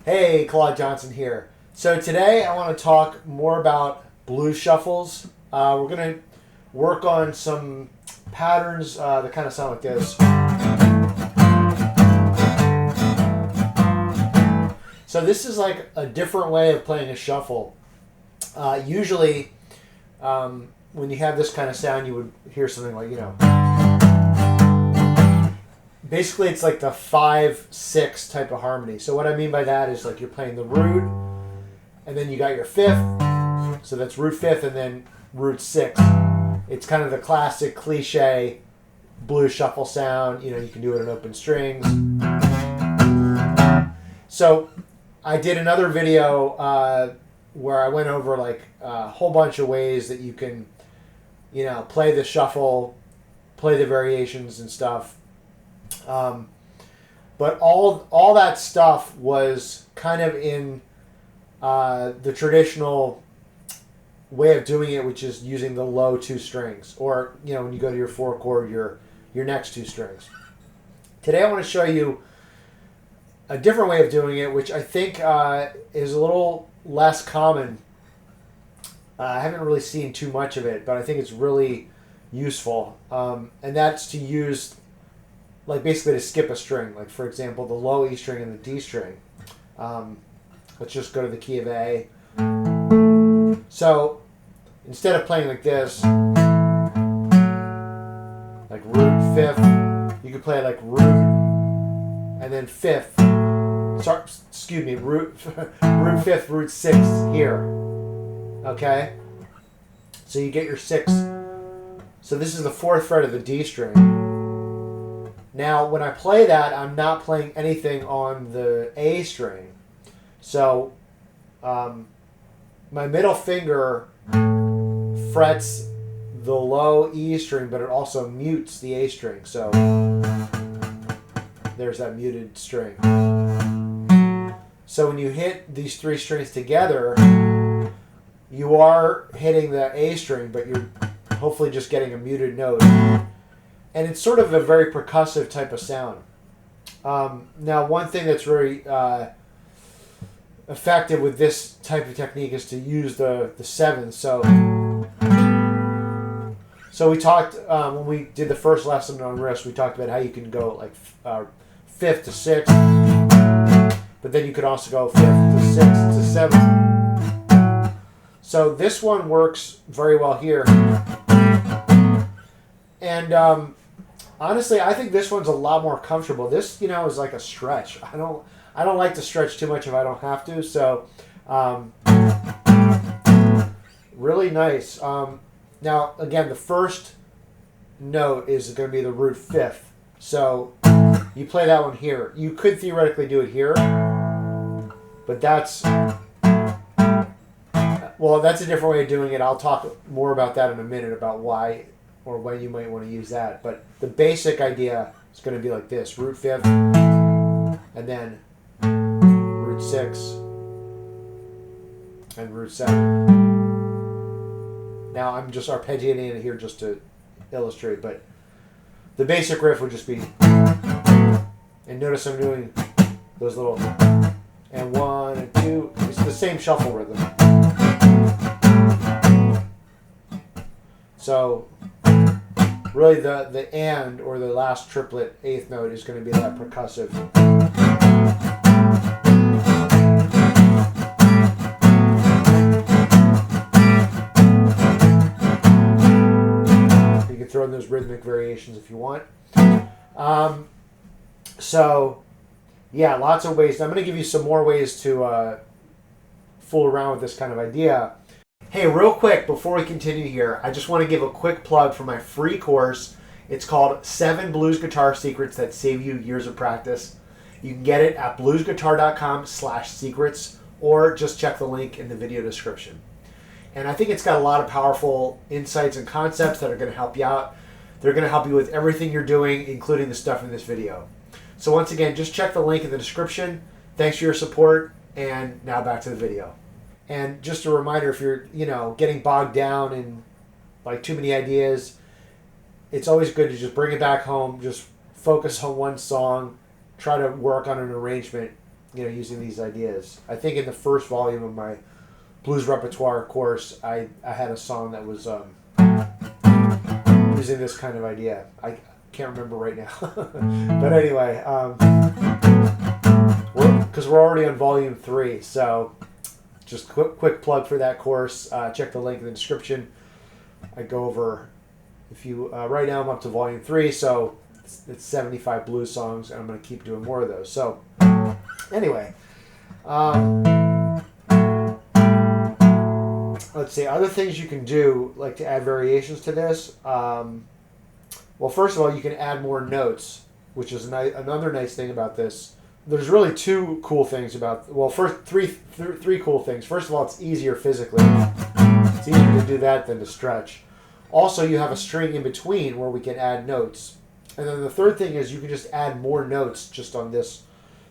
Hey, Claude Johnson here. So today I want to talk more about blues shuffles. We're going to work on some patterns that kind of sound like this. So this is like a different way of playing a shuffle. Usually, when you have this kind of sound, you would hear something like, basically it's like the 5-6 type of harmony. So what I mean by that is like you're playing the root, and then you got your fifth, so that's root fifth, and then root sixth. It's kind of the classic cliche blues shuffle sound. You can do it in open strings. So I did another video where I went over like a whole bunch of ways that you can, play the shuffle, play the variations and stuff. But all that stuff was kind of in the traditional way of doing it, which is using the low two strings, or when you go to your 4 chord, your next two strings. Today I want to show you a different way of doing it, which I think is a little less common. I haven't really seen too much of it, but I think it's really useful, and that's to use like basically to skip a string, like for example the low E string and the D string. Let's just go to the key of A. So instead of playing like this, like root fifth, you could play like root and then fifth. Sorry, excuse me, root fifth, root sixth here. Okay, so you get your sixth. So this is the 4th fret of the D string. Now, when I play that, I'm not playing anything on the A string. So, my middle finger frets the low E string, but it also mutes the A string. So, there's that muted string. So, when you hit these 3 strings together, you are hitting the A string, but you're hopefully just getting a muted note. And it's sort of a very percussive type of sound. Now, one thing that's very effective with this type of technique is to use the 7th. So we talked, when we did the first lesson on riffs, we talked about how you can go like 5th to 6th, but then you could also go 5th to 6th to 7th. So this one works very well here. And honestly, I think this one's a lot more comfortable. This, is like a stretch. I don't like to stretch too much if I don't have to. So, really nice. Now, again, the first note is going to be the root fifth. So, you play that one here. You could theoretically do it here, but that's a different way of doing it. I'll talk more about that in a minute, about why or when you might want to use that. But the basic idea is going to be like this: root fifth, and then root 6, and root 7. Now I'm just arpeggiating it here just to illustrate, but the basic riff would just be, and notice I'm doing those little, and 1 and 2, it's the same shuffle rhythm. So really the and, or the last triplet 8th note, is going to be that percussive. You can throw in those rhythmic variations if you want. So yeah, lots of ways. I'm going to give you some more ways to fool around with this kind of idea. Hey, real quick, before we continue here, I just want to give a quick plug for my free course. It's called 7 Blues Guitar Secrets That Save You Years of Practice. You can get it at BluesGuitar.com/secrets, or just check the link in the video description. And I think it's got a lot of powerful insights and concepts that are going to help you out. They're going to help you with everything you're doing, including the stuff in this video. So once again, just check the link in the description. Thanks for your support, and now back to the video. And just a reminder, if you're, getting bogged down in like too many ideas, it's always good to just bring it back home, just focus on one song, try to work on an arrangement, using these ideas. I think in the first volume of my blues repertoire course, I had a song that was using this kind of idea. I can't remember right now. But anyway, because we're already on volume 3, so just quick plug for that course. Check the link in the description. I go over, right now I'm up to volume 3, so it's 75 blues songs, and I'm going to keep doing more of those. So anyway, let's see, other things you can do, like to add variations to this. Well, first of all, you can add more notes, which is another nice thing about this. There's really two cool things about, well, first three cool things. First of all, it's easier physically. It's easier to do that than to stretch. Also, you have a string in between where we can add notes. And then the third thing is you can just add more notes just on this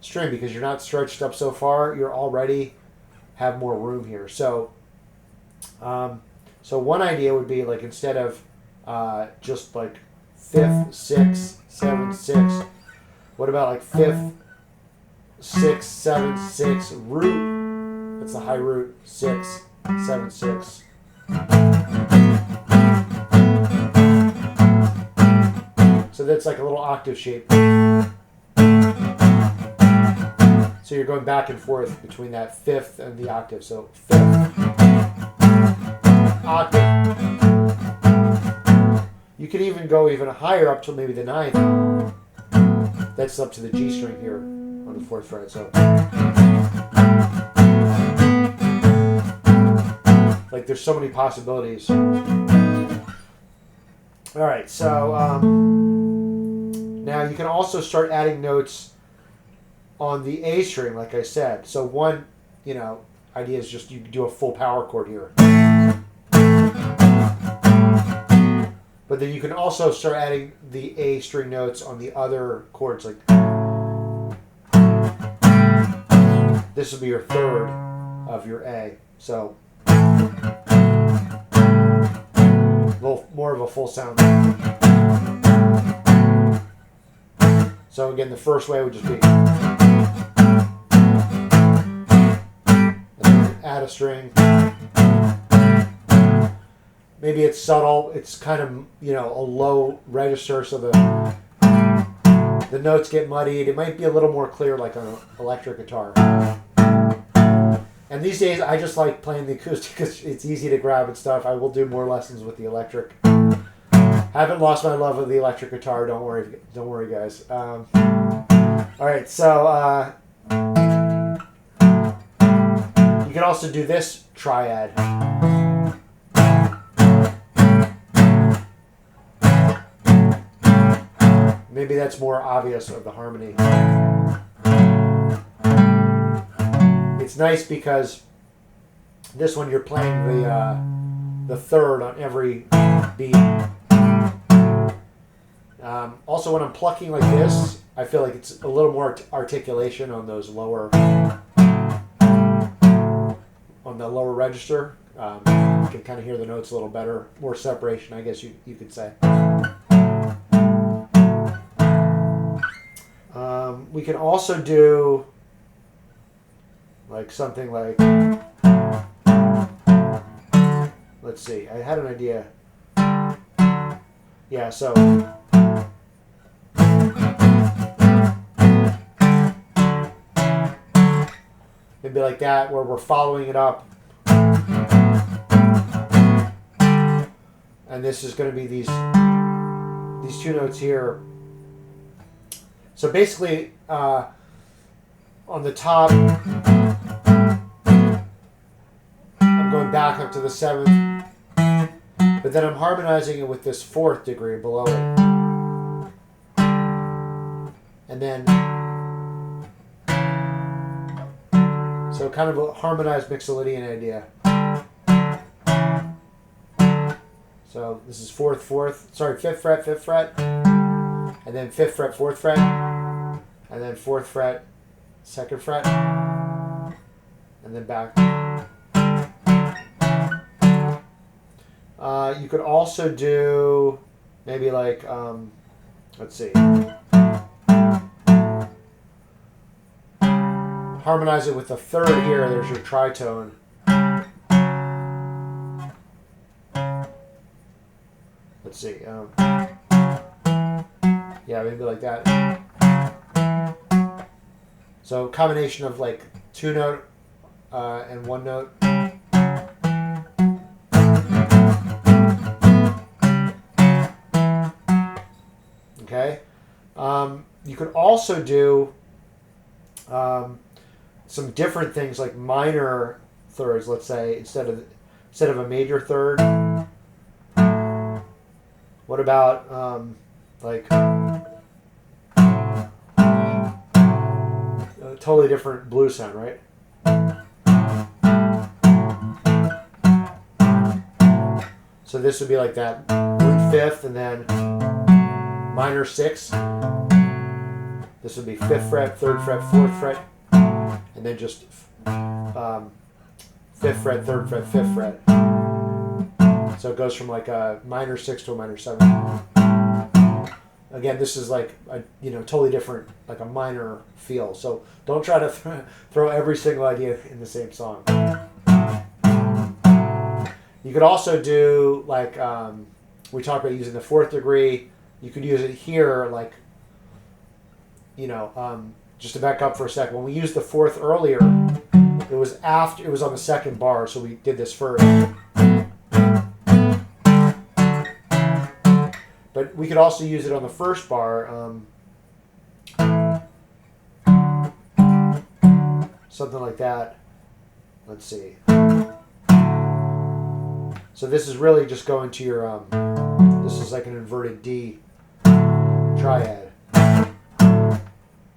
string because you're not stretched up so far. You're already have more room here. So, so one idea would be like instead of just like 5th, 6th, 7th, 6th, what about like 5th, 6th, 7th, 6th, root? That's the high root. 6, 7, 6. So that's like a little octave shape. So you're going back and forth between that 5th and the octave. So 5th, octave. You could even go even higher up to maybe the 9th. That's up to the G string here on the 4th fret. So like there's so many possibilities. All right, so now you can also start adding notes on the A string, like I said. So one, idea is just you do a full power chord here. But then you can also start adding the A string notes on the other chords. Like this will be your 3rd of your A. So a little more of a full sound. So again, the first way would just be add a string. Maybe it's subtle. It's kind of a low register, so the notes get muddied. It might be a little more clear, like on an electric guitar. And these days, I just like playing the acoustic because it's easy to grab and stuff. I will do more lessons with the electric. Haven't lost my love of the electric guitar. Don't worry, guys. All right, so you can also do this triad. Maybe that's more obvious of the harmony. It's nice because this one you're playing the 3rd on every beat. Also, when I'm plucking like this, I feel like it's a little more articulation on those lower, on the lower register. You can kind of hear the notes a little better, more separation, I guess you could say. We can also do like something like, let's see, I had an idea. Yeah, so maybe like that, where we're following it up. And this is going to be these 2 notes here. So basically, on the top, I'm going back up to the 7th, but then I'm harmonizing it with this 4th degree below it. And then, so kind of a harmonized mixolydian idea. So this is 5th fret, 5th fret, and then 5th fret, 4th fret, and then 4th fret, 2nd fret, and then back. You could also do maybe like, let's see. harmonize it with the third here. There's your tritone. Let's see. Yeah, maybe like that. So combination of like 2-note and 1-note. Okay. You could also do some different things like minor thirds. Let's say instead of a major third. What about like a totally different blues sound, right? So this would be like that root fifth and then minor 6. This would be 5th fret, 3rd fret, 4th fret, and then just 5th fret, 3rd fret, 5th fret. So it goes from like a minor 6 to a minor 7. Again, this is like a totally different, like a minor feel. So don't try to throw every single idea in the same song. You could also do like we talked about using the 4th degree. You could use it here, like just to back up for a second. When we used the 4th earlier, it was on the 2nd bar, so we did this first. But we could also use it on the 1st bar. Something like that. Let's see. So this is really just going to your, this is like an inverted D triad.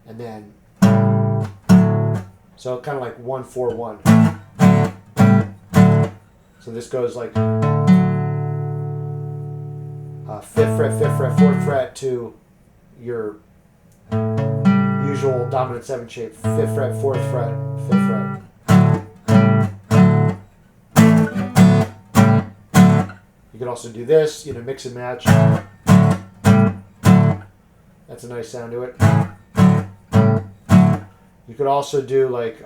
And then, so kind of like 1, 4, 1. So this goes like 5th fret, 5th fret, 4th fret to your usual dominant 7 shape. 5th fret, 4th fret, 5th fret. You could also do this, mix and match. That's a nice sound to it. You could also do like,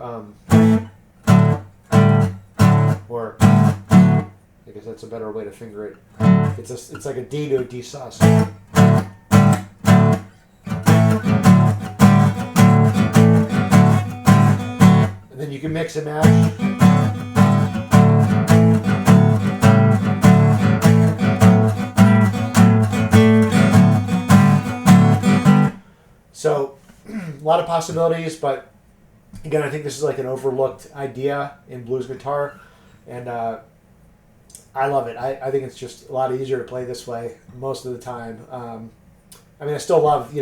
or I guess that's a better way to finger it. It's like a D to a D sus. And then you can mix and match. So a lot of possibilities, but again, I think this is like an overlooked idea in blues guitar, and I love it. I think it's just a lot easier to play this way most of the time. I mean, I still love,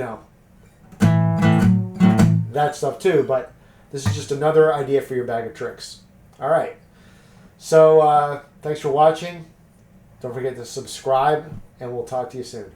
that stuff too, but this is just another idea for your bag of tricks. All right. So thanks for watching. Don't forget to subscribe, and we'll talk to you soon.